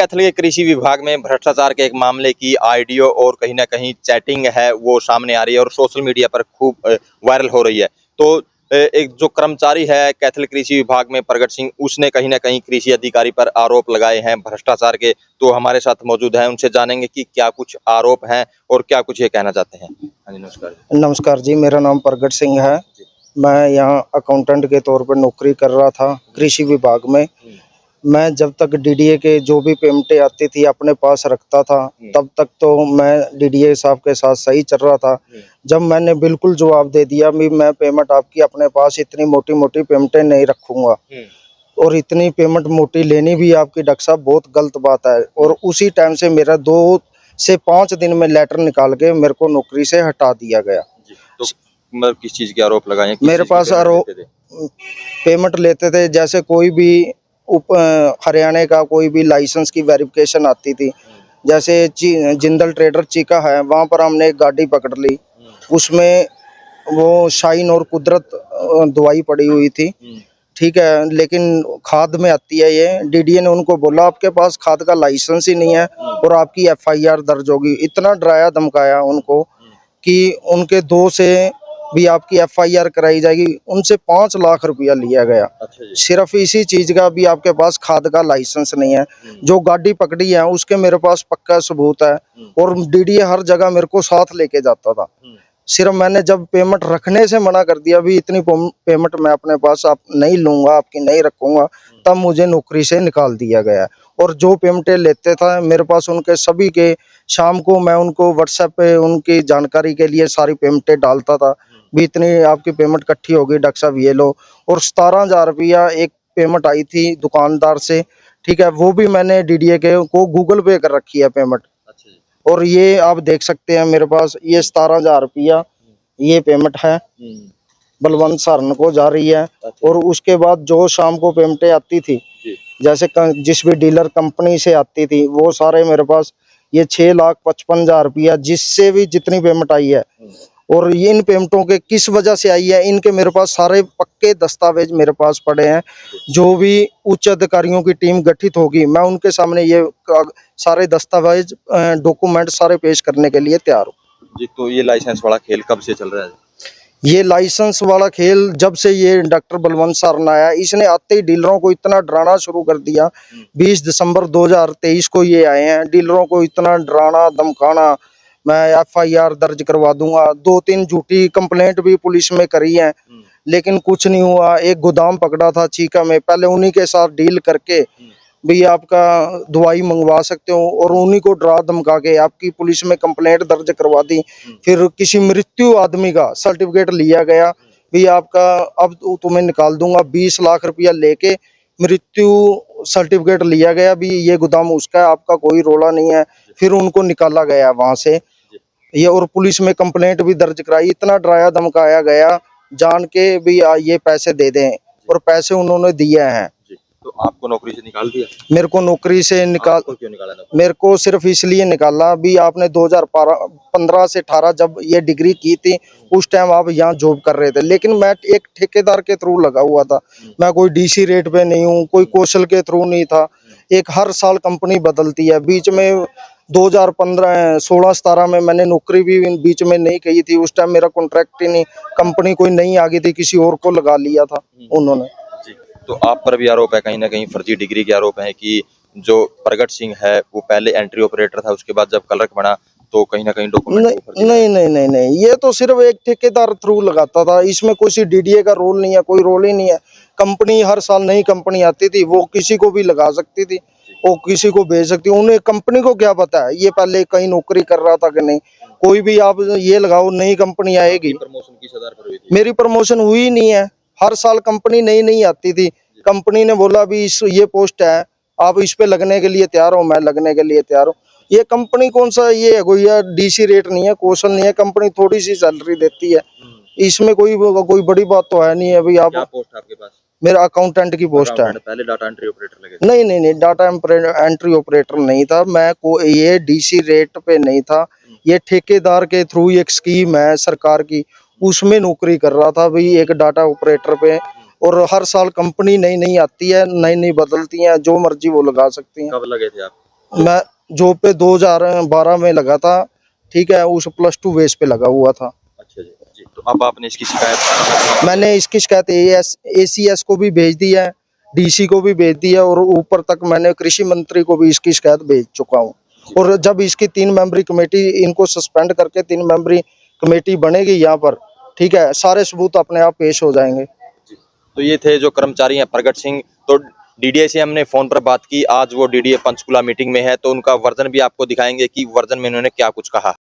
कैथल के कृषि विभाग में भ्रष्टाचार के एक मामले की ऑडियो और कहीं ना कहीं चैटिंग है वो सामने आ रही है और सोशल मीडिया पर खूब वायरल हो रही है। तो एक जो कर्मचारी है कैथल कृषि विभाग में प्रगट सिंह, उसने कहीं ना कहीं कृषि अधिकारी पर आरोप लगाए हैं भ्रष्टाचार के। तो हमारे साथ मौजूद हैं, उनसे जानेंगे कि क्या कुछ आरोप हैं और क्या कुछ ये कहना चाहते हैं। हाँ जी, नमस्कार। नमस्कार जी, मेरा नाम प्रगट सिंह है। मैं यहाँ अकाउंटेंट के तौर पर नौकरी कर रहा था कृषि विभाग में। मैं जब तक डीडीए के जो भी पेमेंटें आती थी अपने पास रखता था, तब तक तो मैं डीडीए साहब के साथ सही चल रहा था। जब मैंने बिल्कुल जवाब दे दिया भी मैं पेमेंट आपकी अपने पास इतनी मोटी मोटी पेमेंटें नहीं रखूंगा और इतनी पेमेंट मोटी लेनी भी आपकी डॉक्टर साहब बहुत गलत बात है, और उसी टाइम से मेरा 2 से 5 दिन में लेटर निकाल के मेरे को नौकरी से हटा दिया गया। तो मतलब किस चीज के आरोप लगाए? मेरे पास आरोप पेमेंट लेते थे, जैसे कोई भी हरियाणा का कोई भी लाइसेंस की वेरिफिकेशन आती थी, जैसे जिंदल ट्रेडर चीका है, वहाँ पर हमने एक गाड़ी पकड़ ली, उसमें वो शाइन और कुदरत दवाई पड़ी हुई थी, ठीक है, लेकिन खाद में आती है ये। डीडीए ने उनको बोला आपके पास खाद का लाइसेंस ही नहीं है और आपकी एफआईआर दर्ज होगी। इतना डराया धमकाया उनको कि उनके 2 से भी आपकी एफआईआर कराई जाएगी। उनसे 5 लाख रुपया लिया गया। अच्छा, सिर्फ इसी चीज का भी आपके पास खाद का लाइसेंस नहीं है। जो गाड़ी पकड़ी है उसके मेरे पास पक्का सबूत है और डीडीए हर जगह मेरे को साथ लेके जाता था। सिर्फ मैंने जब पेमेंट रखने से मना कर दिया भी इतनी पेमेंट मैं अपने पास आप नहीं लूंगा, आपकी नहीं रखूंगा, तब मुझे नौकरी से निकाल दिया गया। और जो पेमेंटें लेते था मेरे पास उनके सभी के शाम को मैं उनको व्हाट्सएप पे उनकी जानकारी के लिए सारी पेमेंटें डालता था भी इतनी आपकी पेमेंट इकट्ठी होगी डॉक्टर साहब ये लो। और 17,000 रुपया एक पेमेंट आई थी दुकानदार से, ठीक है, वो भी मैंने डीडीए के को गूगल पे कर रखी है पेमेंट। और ये आप देख सकते हैं मेरे पास ये 17,000 रुपया ये पेमेंट है, बलवंत सारन को जा रही है। और उसके बाद जो शाम को पेमेंटें आती थी, जैसे जिस भी डीलर कंपनी से आती थी, वो सारे मेरे पास ये 6,55,000 रुपया जिससे भी जितनी पेमेंट आई है और ये इन पेमेंटों के किस वजह से आई है, इनके मेरे पास सारे पक्के दस्तावेज मेरे पास पड़े हैं। जो भी उच्च अधिकारियों की टीम गठित होगी मैं उनके सामने ये सारे दस्तावेज डॉक्यूमेंट सारे पेश करने के लिए तैयार हूँ जी। तो ये लाइसेंस वाला खेल कब से चल रहा है? ये लाइसेंस वाला खेल जब से ये डॉक्टर बलवंत सारन आया, इसने आते ही डीलरों को इतना डराना शुरू कर दिया। 20 दिसंबर 2023 को ये आए हैं, डीलरों को इतना डराना धमकाना, मैं एफआईआर दर्ज करवा दूंगा। 2-3 झूठी कंप्लेंट भी पुलिस में करी है, लेकिन कुछ नहीं हुआ। एक गोदाम पकड़ा था चीका में, पहले उन्हीं के साथ डील करके भी आपका दवाई मंगवा सकते हो और उन्हीं को डरा धमका के आपकी पुलिस में कंप्लेंट दर्ज करवा दी। फिर किसी मृत्यु आदमी का सर्टिफिकेट लिया गया भी आपका अब तुम्हें निकाल दूंगा, 20 लाख रुपया लेके मृत्यु सर्टिफिकेट लिया गया भी ये गोदाम उसका है, आपका कोई रोला नहीं है। फिर उनको निकाला गया वहां से ये, और पुलिस में कंप्लेंट भी दर्ज कराई। इतना डराया धमकाया गया जान के भी ये पैसे दे दें, और पैसे उन्होंने दिए हैं। तो आपको नौकरी से निकाल दिया? मेरे को नौकरी से क्यों निकाला? मेरे को सिर्फ इसलिए निकाला भी आपने 2015 से 18 जब ये डिग्री की थी उस टाइम आप यहाँ जॉब कर रहे थे, लेकिन मैं एक ठेकेदार के थ्रू लगा हुआ था। मैं कोई डीसी रेट पे नहीं हूँ, कोई कौशल के थ्रू नहीं था। एक हर साल कंपनी बदलती है, बीच में 2015 16 17 में मैंने नौकरी भी बीच में नहीं की थी। उस टाइम मेरा कॉन्ट्रैक्ट ही नहीं, कंपनी कोई नहीं आ गई थी, किसी और को लगा लिया था उन्होंने। तो आप पर भी आरोप है कहीं ना कहीं फर्जी डिग्री के आरोप है कि जो प्रगट सिंह है वो पहले एंट्री ऑपरेटर था, उसके बाद जब क्लर्क बना तो कहीं ना कहीं डॉक्यूमेंट नहीं, ये तो सिर्फ एक ठेकेदार थ्रू लगाता था। इसमें कोई डीडीए का रोल नहीं है, कोई रोल ही नहीं है। कंपनी हर साल नई कंपनी आती थी, वो किसी को भी लगा सकती थी, वो किसी को भेज सकती। उन्हें कंपनी को क्या पता है ये पहले कहीं नौकरी कर रहा था कि नहीं। कोई भी आप ये लगाओ नई कंपनी आएगी। प्रमोशन किस आधार पर हुई थी? मेरी प्रमोशन हुई नहीं है, हर साल कंपनी नई नई आती थी। कंपनी ने बोला भी ये पोस्ट है, आप इस पे लगने के लिए तैयार हो, मैं लगने के लिए तैयार हूँ। ये कंपनी कौन सा ये है, कोई डीसी रेट नहीं है, कौशल नहीं है, कंपनी थोड़ी सी सैलरी देती है। इसमें कोई बड़ी बात तो है नहीं है भाई। आप क्या पोस्ट आपके पास? मेरा अकाउंटेंट की पोस्ट है। पहले डाटा एंट्री ऑपरेटर लगे? नहीं, डाटा एंट्री ऑपरेटर नहीं था मैं, ये डीसी रेट पे नहीं था। ये ठेकेदार के थ्रू एक स्कीम है सरकार की, उसमें नौकरी कर रहा था भाई एक डाटा ऑपरेटर पे। और हर साल कंपनी नई नई आती है, नई नई बदलती है, जो मर्जी वो लगा सकती हैं। कब लगे थे आप? मैं जॉब पे 2012 में लगा था, ठीक है, उस +2 बेस पे लगा हुआ था। अच्छा जी जी। तो अब आपने इसकी शिकायत मैंने इसकी शिकायत ACS को भी भेज दी है, DC को भी भेज दी है और ऊपर तक मैंने कृषि मंत्री को भी इसकी शिकायत भेज चुका हूँ। और जब इसकी 3 मेंबरी कमेटी, इनको सस्पेंड करके 3 मेंबरी कमेटी बनेगी यहाँ पर, ठीक है, सारे सबूत अपने आप पेश हो जाएंगे। तो ये थे जो कर्मचारी हैं प्रगट सिंह। तो DDA से हमने फोन पर बात की, आज वो DDA पंचकुला मीटिंग में है, तो उनका वर्जन भी आपको दिखाएंगे कि वर्जन में उन्होंने क्या कुछ कहा।